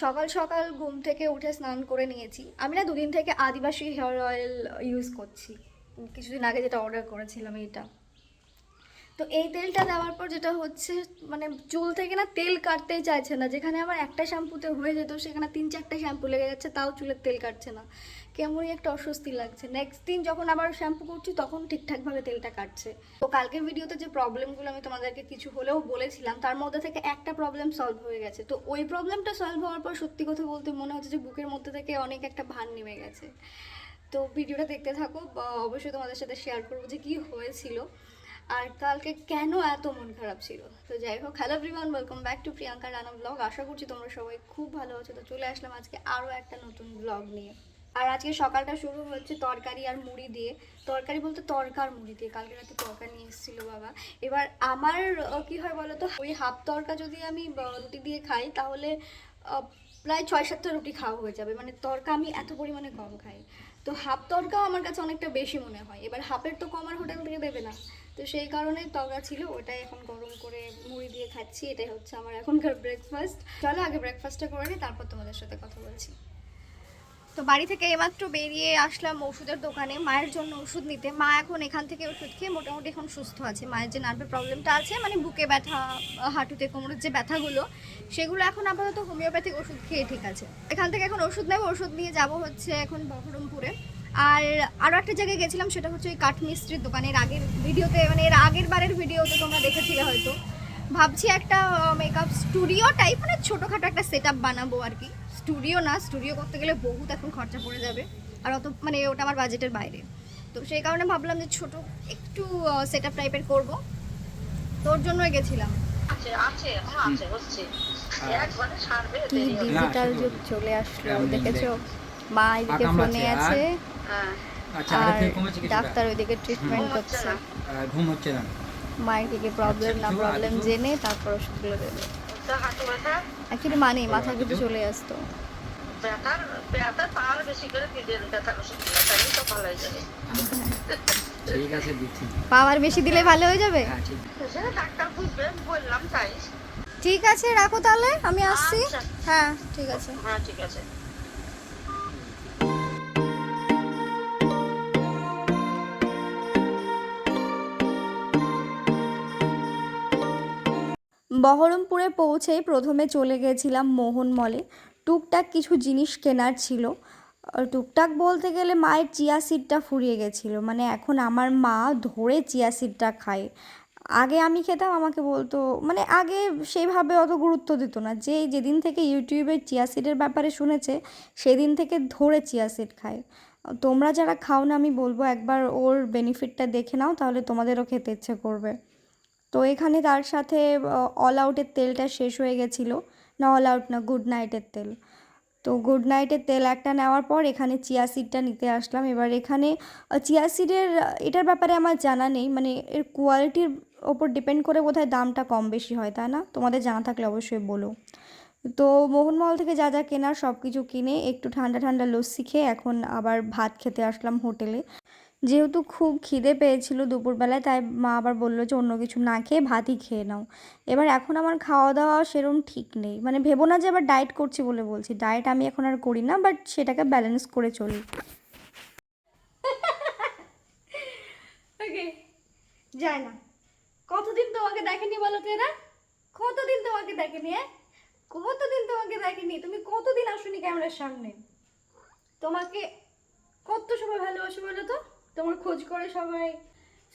সকাল সকাল ঘুম থেকে উঠে স্নান করে নিয়েছি। আমি না দুদিন থেকে আদিবাসী হেয়ার অয়েল ইউজ করছি, কিছুদিন আগে যেটা অর্ডার করেছিলাম এইটা। তো এই তেলটা দেওয়ার পর যেটা হচ্ছে, মানে চুল থেকে না তেল কাটতেই চাইছে না। যেখানে আমার একটা শ্যাম্পুতে হয়ে যেত সেখানে 3-4টা শ্যাম্পু লেগে যাচ্ছে, তাও চুলের তেল কাটছে না। কেমনই একটা অস্বস্তি লাগছে। নেক্সট দিন যখন আবার শ্যাম্পু করছি তখন ঠিকঠাকভাবে তেলটা কাটছে। তো কালকের ভিডিওতে যে প্রবলেমগুলো আমি তোমাদেরকে কিছু হলেও বলেছিলাম, তার মধ্যে থেকে একটা প্রবলেম সলভ হয়ে গেছে। তো ওই প্রবলেমটা সলভ হওয়ার পর সত্যি কথা বলতে মনে হচ্ছে যে বুকের মধ্যে থেকে অনেক একটা ভার নেমে গেছে। তো ভিডিওটা দেখতে থাকো, অবশ্যই তোমাদের সাথে শেয়ার করবো যে কী হয়েছিল আর কালকে কেন এত মন খারাপ ছিল। তো যাই হোক, hello everyone, welcome back to Priyanka Rana blog. আশা করছি তোমরা সবাই খুব ভালো আছো। তো চলে আসলাম আজকে আরও একটা নতুন ব্লগ নিয়ে। আর আজকে সকালটা শুরু হচ্ছে তরকারি আর মুড়ি দিয়ে। তরকারি বলতে তরকার মুড়ি দিয়ে। কালকে রাতে তরকারি নিয়ে এসেছিলো বাবা। এবার আমার কি হয় বলো তো, ওই হাফ তরকা যদি আমি রুটি দিয়ে খাই তাহলে প্রায় 6-7টা রুটি খাওয়া হয়ে যাবে। মানে তরকা আমি এত পরিমাণে কম খাই। তো হাফ তরকাও আমার কাছে অনেকটা বেশি মনে হয়। এবার হাফের তো কম আর হোটেল থেকে দেবে না। তো সেই কারণে তরকা ছিল, ওটাই এখন গরম করে মুড়ি দিয়ে খাচ্ছি। এটাই হচ্ছে আমার এখনকার ব্রেকফাস্ট। চলো আগে ব্রেকফাস্টটা করে নিই, তারপর তোমাদের সাথে কথা বলছি। তো বাড়ি থেকে এইমাত্র বেরিয়ে আসলাম ওষুধের দোকানে মায়ের জন্য ওষুধ নিতে। মা এখন এখান থেকে ওষুধ খেয়ে মোটামুটি এখন সুস্থ আছে। মায়ের যে নার্ভের প্রবলেমটা আছে, মানে বুকে ব্যথা, হাঁটুতে কোমরের যে ব্যথাগুলো, সেগুলো এখন আপাতত হোমিওপ্যাথিক ওষুধ খেয়ে ঠিক আছে। এখান থেকে এখন ওষুধ নেবো, ওষুধ নিয়ে যাব হচ্ছে এখন বহরমপুরে। আর আরও একটা জায়গায় গেছিলাম, সেটা হচ্ছে ওই কাঠমিস্ত্রির দোকানের আগের ভিডিওতে, মানে এর আগের বারের ভিডিওতে তোমরা দেখেছিলে হয়তো। ভাবছি একটা মেকআপ স্টুডিও টাইপ, মানে ছোটোখাটো একটা সেট আপ বানাবো আর কি। স্টুডিও না, স্টুডিও করতে গেলে বহুত এখন খরচা পড়ে যাবে, আর অত মানে ওটা আমার বাজেটের বাইরে। তো সেই কারণে ভাবলাম যে ছোট একটু সেট আপ টাইপের করবো। তোর জন্যই গেছিলাম। কি ডিজিটাল যুগ চলে আসলো দেখেছো। মা এদিকে ফোনে আছে আর ডাক্তার ওইদিকে ট্রিটমেন্ট করছে। ঘুম হচ্ছে না। মায়ের কি কি প্রবলেম না প্রবলেম জেনে তারপর ওষুধগুলো দেবে। অ্যাকচুয়ালি মানে মাথা কিছু চলে আসতো। ঠিক আছে দিচ্ছি। পাওয়ার বেশি দিলে ভালো হয়ে যাবে। হ্যাঁ ঠিক ঠিক আছে, রাখো তাহলে, আমি আসছি। হ্যাঁ ঠিক আছে। হ্যাঁ ঠিক আছে। বহরমপুরে পৌঁছেই প্রথমে চলে গেছিলাম মোহন মলে। টুকটাক কিছু জিনিস কেনার ছিল। টুকটাক বলতে গেলে মায়ের চিয়া সিডটা ফুরিয়ে গেছিলো। মানে এখন আমার মা ধরে চিয়া সিডটা খায়। আগে আমি খেতাম, আমাকে বলতো, মানে আগে সেইভাবে অত গুরুত্ব দিত না। যেদিন থেকে ইউটিউবে চিয়া সিডের ব্যাপারে শুনেছে সেদিন থেকে ধরে চিয়া সিড খায়। তোমরা যারা খাও না, আমি বলবো একবার ওর বেনিফিটটা দেখে নাও, তাহলে তোমাদেরও খেতে ইচ্ছে করবে। তো এখানে তার সাথে অল আউটের তেলটা শেষ হয়ে গেছিলো। না, অল আউট না, গুড নাইটের তেল। তো গুড নাইটের তেল একটা নেওয়ার পর এখানে চিয়া সিডটা নিতে আসলাম। এবার এখানে চিয়া সিডের এটার ব্যাপারে আমার জানা নেই, মানে এর কোয়ালিটির ওপর ডিপেন্ড করে বোধহয় দামটা কম বেশি হয়, তাই না? তোমাদের জানা থাকলে অবশ্যই বলো। তো মোহনমহল থেকে যা যা কেনার সব কিছু কিনে একটু ঠান্ডা ঠান্ডা লস্যি খেয়ে এখন আবার ভাত খেতে আসলাম হোটেলে। যেহেতু খুব খিদে পেয়েছিল দুপুরবেলায়, তাই মা আবার বললো যে অন্য কিছু না খেয়ে ভাতই খেয়ে নাও। এবার এখন আমার খাওয়া দাওয়া সেরকম ঠিক নেই, মানে ভেবো না যে আবার ডায়েট করছি বলে বলছি। ডায়েট আমি এখন আর করি না, বাট সেটাকে ব্যালেন্স করে চলি। ওকে, যায় না। কতদিন তোমাকে দেখেনি বলো তো এরা? কতদিন তোমাকে দেখেনি? কতদিন তোমাকে দেখেনি? তুমি কতদিন আসোনি ক্যামেরার সামনে? তোমাকে কত সবাই ভালোবাসো বলো তো, তোমার খোঁজ করে সবাই।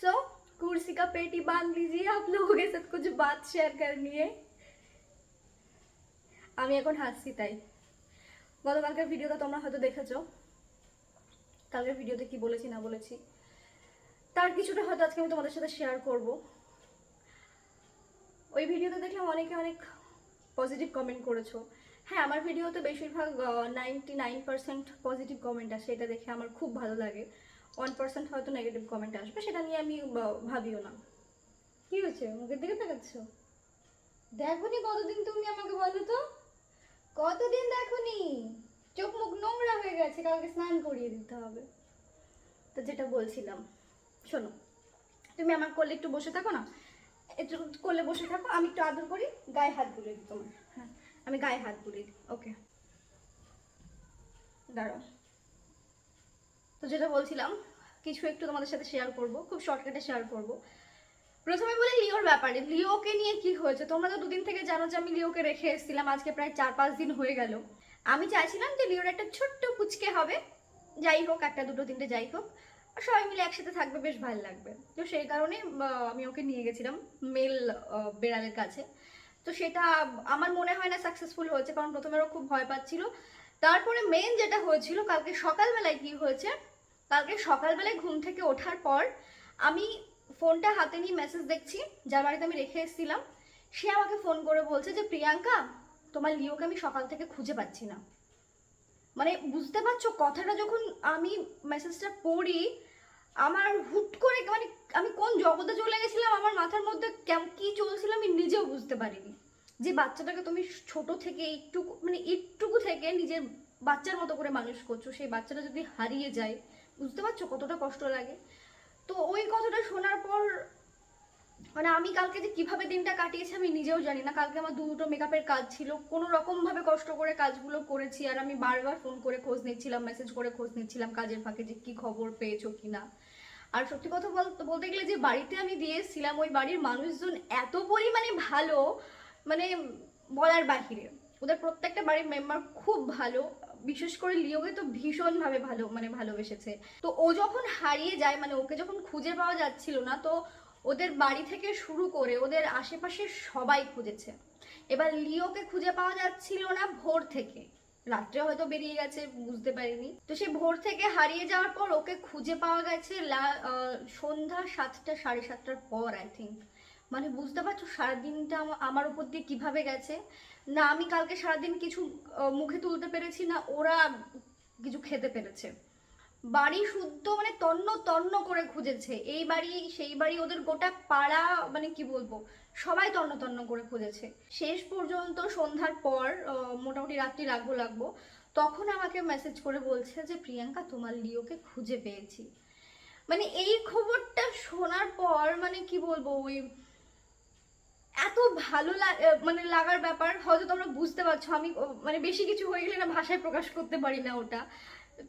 सो कुर्सी का पेटी बांध लीजिए, आप लोगों के साथ कुछ बात शेयर करनी है। আমি এখন হাসছি তাই। গতকালকের ভিডিওটা তোমরা হয়তো দেখেছো। কালকের ভিডিওতে কি বলেছি না বলেছি তার কিছুটা হয়তো আজকে আমি তোমাদের সাথে শেয়ার করব। ওই ভিডিওতে দেখলাম অনেকে অনেক পজিটিভ কমেন্ট করেছো। হ্যাঁ, আমার ভিডিওতে বেশিরভাগ 99% পজিটিভ কমেন্ট আসে, এটা দেখে আমার খুব ভালো লাগে। 1% হয়তো নেগেটিভ কমেন্ট আসবে, সেটা নিয়ে আমি ভাবিও না। কি হয়েছে, মুখের দিকে তাকাচ্ছ? দেখোনি কতদিন তুমি আমাকে বলো তো? কতদিন দেখোনি? চোখ মুখ নোংরা হয়ে গেছে, কালকে স্নান করিয়ে দিতে হবে। তো যেটা বলছিলাম, শোনো, তুমি আমার কোলে একটু বসে থাকো না, একটু কোলে বসে থাকো, আমি একটু আদর করি, গায়ে হাত বুলিয়ে দিই তোমার। হ্যাঁ, আমি গায়ে হাত বুলিয়ে দিই। ওকে, দাঁড়াও। তো যেটা বলছিলাম, কিছু একটু তোমাদের সাথে শেয়ার করব, খুব শর্টকাটে শেয়ার করব। প্রথমে বলি লিওর ব্যাপারে। লিওকে নিয়ে কি হয়েছে, তোমরা তো দুদিন থেকে জানো যে আমি লিওকে রেখে এসেছিলাম, আজকে প্রায় 4-5 দিন হয়ে গেল। আমি চাইছিলাম যে লিওর একটা ছোট্ট পুচকে হবে, যাই হোক, একটা দুটো তিনটে যাই হোক, আর সবাই মিলে একসাথে থাকবে, বেশ ভালো লাগবে। তো সেই কারণে আমি ওকে নিয়ে গেছিলাম মেল বেড়ালের কাছে। তো সেটা আমার মনে হয় না সাকসেসফুল হয়েছে, কারণ প্রথমে ও খুব ভয় পাচ্ছিল। তারপরে মেন যেটা হয়েছিল, কালকে সকালবেলায় কি হয়েছে, কালকে সকালবেলায় ঘুম থেকে ওঠার পর আমি ফোনটা হাতে নিয়ে মেসেজ দেখছি, যার বাড়িতে আমি রেখে এসেছিলাম। সে আমাকে ফোন করে বলছে যে প্রিয়াঙ্কা, তোমার লিওকে আমি সকাল থেকে খুঁজে পাচ্ছি না। মানে বুঝতে পারছো কথাটা, যখন আমি মেসেজটা পড়ি আমার হুট করে মানে আমি কোন জগতে চলে গেছিলাম, আমার মাথার মধ্যে কি চলছিল আমি নিজেও বুঝতে পারিনি। যে বাচ্চাটাকে তুমি ছোট থেকে একটুকু থেকে নিজের বাচ্চার মতো করে মানুষ করছো, সেই বাচ্চাটা যদি হারিয়ে যায়, বুঝতে পারছো কতটা কষ্ট লাগে। তো ওই কথাটা শোনার পর মানে আমি কালকে যে কিভাবে দিনটা কাটিয়েছি আমি নিজেও জানি না। কালকে আমার দুটো মেকআপের কাজ ছিল, কোনো রকম ভাবে কষ্ট করে কাজগুলো করেছি, আর আমি বারবার ফোন করে খোঁজ নিচ্ছিলাম, মেসেজ করে খোঁজ নিচ্ছিলাম কাজের ফাঁকে যে কি খবর পেয়েছো কিনা। আর সত্যি কথা বলতে গেলে যে বাড়িতে আমি দিয়ে এসেছিলাম, ওই বাড়ির মানুষজন এত পরিমাণে ভালো, মানে বলার বাহিরে। ওদের প্রত্যেকটা বাড়ির মেম্বার খুব ভালো, বিশেষ করে লিওকে তো ভীষণভাবে ভালোবেসেছে। তো ও যখন হারিয়ে যায়, মানে ওকে যখন খুঁজে পাওয়া যাচ্ছিল না, তো ওদের বাড়ি থেকে শুরু করে ওদের আশেপাশে সবাই খুঁজেছে। এবার লিওকে খুঁজে পাওয়া যাচ্ছিল না ভোর থেকে, রাত্রে হয়তো বেরিয়ে গেছে, বুঝতে পারিনি। তো সে ভোর থেকে হারিয়ে যাওয়ার পর ওকে খুঁজে পাওয়া গেছে সন্ধ্যা 7টা 7:30টার পর, আই থিঙ্ক। মানে বুঝতে পারছো সারাদিনটা আমার উপর দিয়ে কিভাবে গেছে। না আমি কালকে সারাদিন কিছু মুখে তুলতে পেরেছি, না ওরা কিছু খেতে পেরেছে। বাড়ি শুদ্ধ মানে তন্ন তন্ন করে খুঁজেছে, এই বাড়ি সেই বাড়ি, ওদের গোটা পাড়া, মানে কি বলবো, সবাই তন্ন তন্ন করে খুঁজেছে। শেষ পর্যন্ত সন্ধ্যার পর মোটামুটি রাত্রি লাগবো তখন আমাকে মেসেজ করে বলছে যে প্রিয়াঙ্কা, তোমার লিওকে খুঁজে পেয়েছি। মানে এই খবরটা শোনার পর মানে কি বলবো, ওই এত ভালো মানে লাগার ব্যাপার, হয়তো তোমরা বুঝতে পারছো। আমি মানে বেশি কিছু হয়ে গেলে না ভাষায় প্রকাশ করতে পারি না ওটা।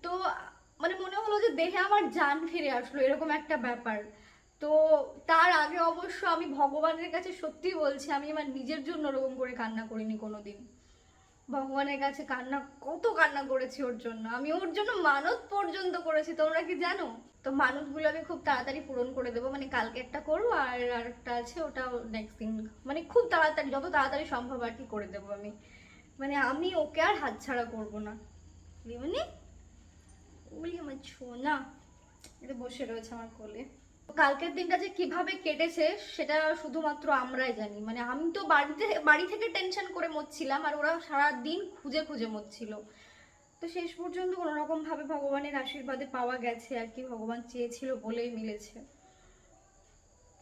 তো মানে মনে হলো যে দেহে আমার জান ফিরে আসলো, এরকম একটা ব্যাপার। তো তার আগে অবশ্য আমি ভগবানের কাছে সত্যি বলছি, আমি আমার নিজের জন্য ওরকম করে কান্না করিনি কোনোদিন। ভগবানের কাছে কত কান্না করেছি ওর জন্য, আমি ওর জন্য মানত পর্যন্ত করেছি, তোমরা কি জানো? তো মানতগুলো আমি খুব তাড়াতাড়ি পূরণ করে দেবো, মানে কালকে একটা করবো, আর আরেকটা আছে ওটা নেক্সট দিন, মানে খুব তাড়াতাড়ি, যত তাড়াতাড়ি সম্ভব আর কি করে দেবো আমি। মানে আমি ওকে আর হাতছাড়া করবো না। মানে ওলি আমার ছোনা, এটা বসে রয়েছে আমার কোলে। কালকের দিনটা যে কিভাবে কেটেছে সেটা শুধুমাত্র আমরাই জানি। মানে আমি তো বাড়ি থেকে টেনশন করে মরছিলাম, আর ওরা সারা দিন খুঁজে খুঁজে মরছিল। তো শেষ পর্যন্ত কোনো রকম ভাবে ভগবানের আশীর্বাদে পাওয়া গেছে আর কি, ভগবান চেয়েছিল বলেই মিলেছে।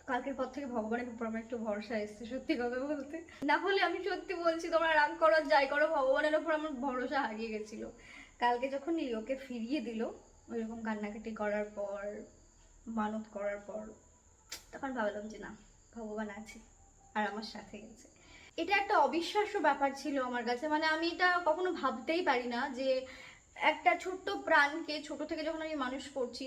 কালকের পর থেকে ভগবানের উপর আমার একটু ভরসা এসছে, সত্যি কথা বলতে। না হলে আমি সত্যি বলছি, তোমরা রাগ করো যাই করো, ভগবানের উপর আমার ভরসা হারিয়ে গেছিল। কালকে যখন লিওকে ফিরিয়ে দিল, ওইরকম কান্নাকাটি করার পর, মানত করার পর, তখন ভাবলাম যে না, ভগবান আছে আর আমার সাথে গেছে। এটা একটা অবিশ্বাস্য ব্যাপার ছিল আমার কাছে। মানে আমি এটা কখনো ভাবতেই পারি না যে একটা ছোট্ট প্রাণকে ছোট থেকে যখন আমি মানুষ করছি,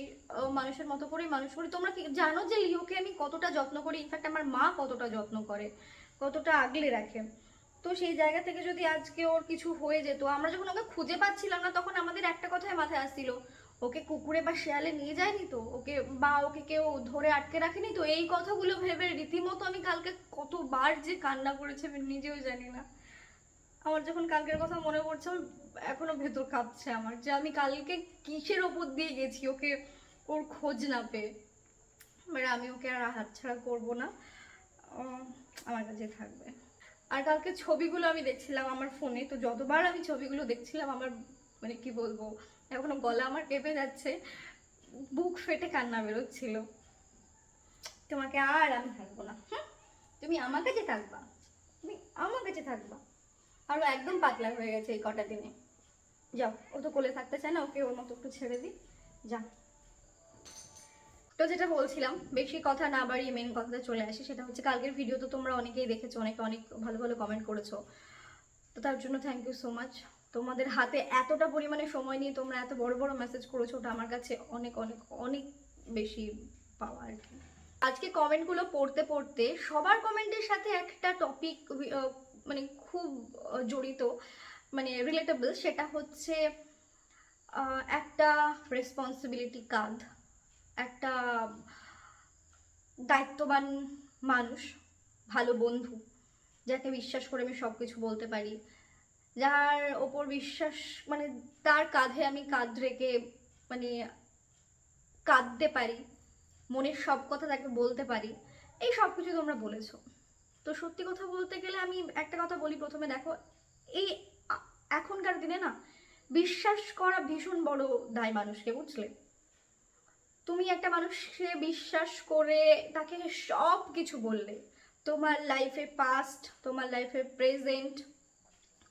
মানুষের মতো করেই মানুষ করি। তোমরা কি জানো যে লিওকে আমি কতটা যত্ন করি, ইনফ্যাক্ট আমার মা কতটা যত্ন করে, কতটা আগলে রাখে। তো সেই জায়গা থেকে যদি আজকে ওর কিছু হয়ে যেত, আমরা যখন ওকে খুঁজে পাচ্ছিলাম না, তখন আমাদের একটা কথাই মাথায় আসছিল, ওকে কুকুরে বা শেয়ালে নিয়ে যায়নি তো, ওকে কেউ ধরে আটকে রাখেনি তো। এই কথাগুলো ভেবে রীতিমতো আমি কালকে কতবার যে কান্না করেছি আমি নিজেও জানি না। আমার যখন কালকের কথা মনে পড়ছে, আমার এখনো ভেতর কাঁপছে আমার, যে আমি কালকে কিসের ওপর দিয়ে গেছি ওকে, ওর খোঁজ না পেয়ে। মানে আমি ওকে আর হাতছাড়া করবো না, আমার কাছে থাকবে। আর কালকে ছবিগুলো আমি দেখছিলাম আমার ফোনে, তো যতবার আমি ছবিগুলো দেখছিলাম আমার মানে কি বলবো, এখনো গলা আমার কেঁপে যাচ্ছে, বুক ফেটে কান্না বেরোচ্ছিল। তোমাকে আর আমি থাকবো না, তুমি আমার কাছে থাকবা, তুমি আমার কাছে থাকবা। আরো একদম পাতলা হয়ে গেছে এই কটা দিনে। যাও, ও তো কোলে থাকতে চায় না, ওকে ওর মতো একটু ছেড়ে দিই, যা। তো যেটা বলছিলাম, বেশি কথা না বাড়িয়ে মেন কথাতে চলে আসি, সেটা হচ্ছে কালকের ভিডিও তো তোমরা অনেকেই দেখেছো, অনেক ভালো ভালো কমেন্ট করেছো, তো তার জন্য থ্যাংক ইউ সো মাচ। তোমাদের হাতে এতটা পরিমাণে সময় নিয়ে তোমরা এত বড় বড় মেসেজ করেছো, ওটা আমার কাছে অনেক অনেক অনেক বেশি পাওয়া আর কি। আজকে কমেন্টগুলো পড়তে পড়তে সবার কমেন্টের সাথে একটা টপিক মানে খুব জড়িত, মানে রিলেটেবল, সেটা হচ্ছে একটা রেসপন্সিবিলিটি কাঁধ, একটা দায়িত্ববান মানুষ, ভালো বন্ধু, যাকে বিশ্বাস করে আমি সব কিছু বলতে পারি, যার ওপর বিশ্বাস, মানে তার কাঁধে আমি কাঁধ রেখে মানে কাঁদতে পারি, মনের সব কথা তাকে বলতে পারি, এই সব কিছু তোমরা বলেছো। তো সত্যি কথা বলতে গেলে আমি একটা কথা বলি প্রথমে, দেখো এই এখনকার দিনে না বিশ্বাস করা ভীষণ বড় দায় মানুষকে, বুঝলে? তুমি একটা মানুষকে বিশ্বাস করে তাকে সব কিছু বললে, তোমার লাইফে পাস্ট, তোমার লাইফে প্রেজেন্ট,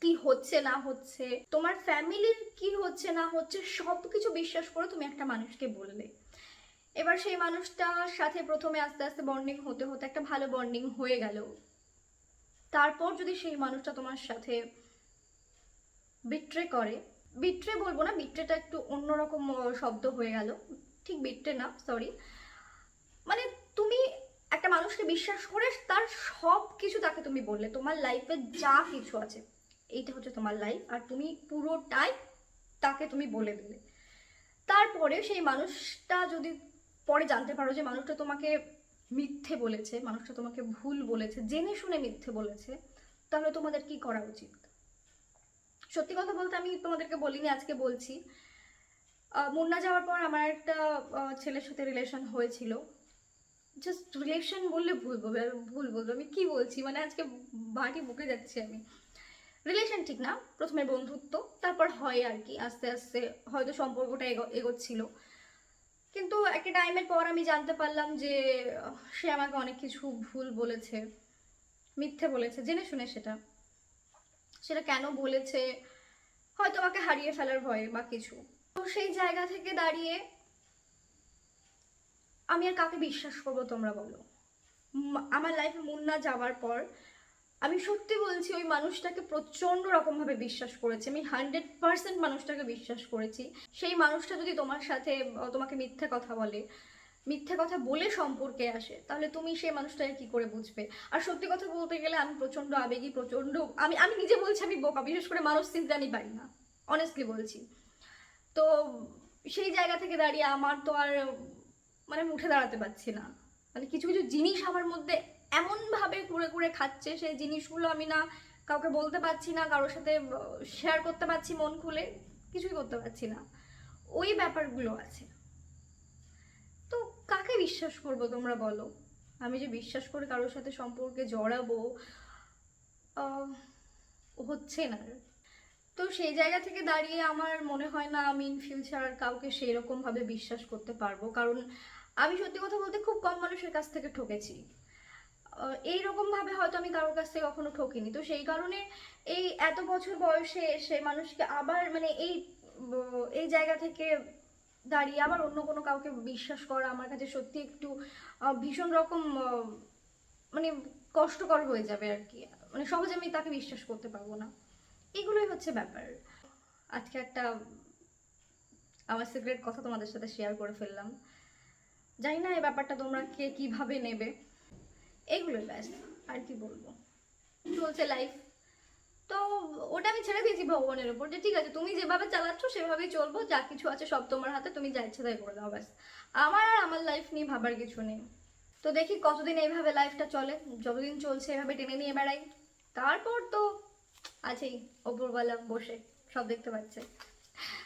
কি হচ্ছে না হচ্ছে, তোমার ফ্যামিলির কি হচ্ছে না হচ্ছে, সব কিছু বিশ্বাস করে তুমি একটা মানুষকে বললে। এবার সেই মানুষটার সাথে প্রথমে আস্তে আস্তে বন্ডিং হতে হতে একটা ভালো বন্ডিং হয়ে গেল, তারপর যদি সেই মানুষটা তোমার সাথে বিট্রে করে, বিট্রে বলবো না, বিট্রেটা একটু অন্যরকম শব্দ হয়ে গেল, ঠিক বিট্রে না, সরি, মানে তুমি একটা মানুষকে বিশ্বাস করে তার সব কিছু তাকে তুমি বললে, তোমার লাইফে যা কিছু আছে এইটা হচ্ছে তোমার লাইফ, আর তুমি পুরোটাই তাকে তুমি বলে দিলে। তারপরে সেই মানুষটা যদি পরে জানতে পারো যে মানুষটা তোমাকে মিথ্যে বলেছে, মানুষটা তোমাকে ভুল বলেছে, জেনে শুনে মিথ্যে বলেছে, তাহলে তোমাদের কি করা উচিত? সত্যি কথা বলতে আমি তোমাদেরকে বলিনি, আজকে বলছি। মুন্না যাওয়ার পর আমার একটা ছেলের সাথে রিলেশন হয়েছিল। জাস্ট রিলেশন বললে ভুল বলবো, আমি কি বলছি, মানে আজকে বাড়ি বুকে যাচ্ছি আমি। রিলেশন ঠিক না, প্রথমে বন্ধুত্ব, তারপর হয় আর কি, আস্তে আস্তে হয়তো সম্পর্কটা এগোচ্ছিল, কিন্তু একটা টাইমের পর আমি জানতে পারলাম যে সে আমাকে অনেক কিছু ভুল বলেছে, মিথ্যে বলেছে, জেনে শুনে। সেটা সেটা কেন বলেছে, হয়তো আমাকে হারিয়ে ফেলার ভয়ে বা কিছু। তো সেই জায়গা থেকে দাঁড়িয়ে আমি আর কাকে বিশ্বাস করবো তোমরা বলো? আমার লাইফে মুন্না যাওয়ার পর আমি সত্যি বলছি ওই মানুষটাকে প্রচন্ড রকম ভাবে বিশ্বাস করেছি, আমি 100% মানুষটাকে বিশ্বাস করেছি। সেই মানুষটা যদি তোমার সাথে তোমাকে মিথ্যে কথা বলে, মিথ্যে কথা বলে সম্পর্কে আসে, তাহলে তুমি সেই মানুষটাকে কি করে বুঝবে? আর সত্যি কথা বলতে গেলে আমি প্রচন্ড আবেগী, প্রচন্ড আমি আমি নিজে বলছি আমি বোকা, বিশেষ করে মানুষ চিনতে আমি পারি না, অনেস্টলি বলছি। তো সেই জায়গা থেকে দাঁড়িয়ে আমার তো আর মানে আমি উঠে দাঁড়াতে পারছি না, মানে কিছু কিছু জিনিস আমার মধ্যে এমন ভাবে কুড়ে কুড়ে খাচ্ছে, সেই জিনিসগুলো আমি না কাউকে বলতে পারছি না, কারোর সাথে শেয়ার করতে পারছি মন খুলে, কিছুই করতে পারছি না, ওই ব্যাপারগুলো আছে। তো কাকে বিশ্বাস করবো তোমরা বলো? আমি যে বিশ্বাস করে কারোর সাথে সম্পর্কে জড়াবো, হচ্ছে না। তো সেই জায়গা থেকে দাঁড়িয়ে আমার মনে হয় না আমি ইন ফিউচার কাউকে সেই রকম ভাবে বিশ্বাস করতে পারবো, কারণ আমি সত্যি কথা বলতে খুব কম মানুষের কাছ থেকে ঠকেছি, এইরকম ভাবে হয়তো আমি কারোর কাছ থেকে কখনো ঠকিনি। তো সেই কারণে এই এত বছর বয়সে এসে মানুষকে আবার মানে এই জায়গা থেকে দাঁড়িয়ে আবার অন্য কোনো কাউকে বিশ্বাস করা আমার কাছে সত্যি একটু ভীষণ রকম মানে কষ্টকর হয়ে যাবে আর কি, মানে সহজে আমি তাকে বিশ্বাস করতে পারবো না। এগুলোই হচ্ছে ব্যাপার। আজকে একটা আমার সিক্রেট কথা তোমাদের সাথে শেয়ার করে ফেললাম, জানি না এই ব্যাপারটা তোমরা কে কিভাবে নেবে, এগুলোই ব্যাস, আর কি বলবো। চলছে লাইফ, তো ওটা আমি ছেড়ে দিয়েছি ভগবানের উপর, যে ঠিক আছে তুমি যেভাবে চালাচ্ছ সেভাবেই চলবো, যা কিছু আছে সব তোমার হাতে, তুমি যা ইচ্ছে তাই করে দাও, ব্যাস। আমার আর আমার লাইফ নিয়ে ভাবার কিছু নেই। তো দেখি কতদিন এইভাবে লাইফটা চলে, যতদিন চলছে এভাবে টেনে নিয়ে বেড়াই, তারপর তো আছেই ওপরওয়ালা বসে সব দেখতে পাচ্ছে।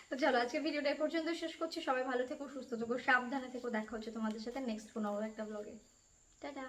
তো চলো আজকে ভিডিওটা এই পর্যন্ত শেষ করছি, সবাই ভালো থেকো, সুস্থ থেকো, সাবধানে থেকো, দেখা হচ্ছে তোমাদের সাথে নেক্সট কোনো একটা ব্লগে। টাটা।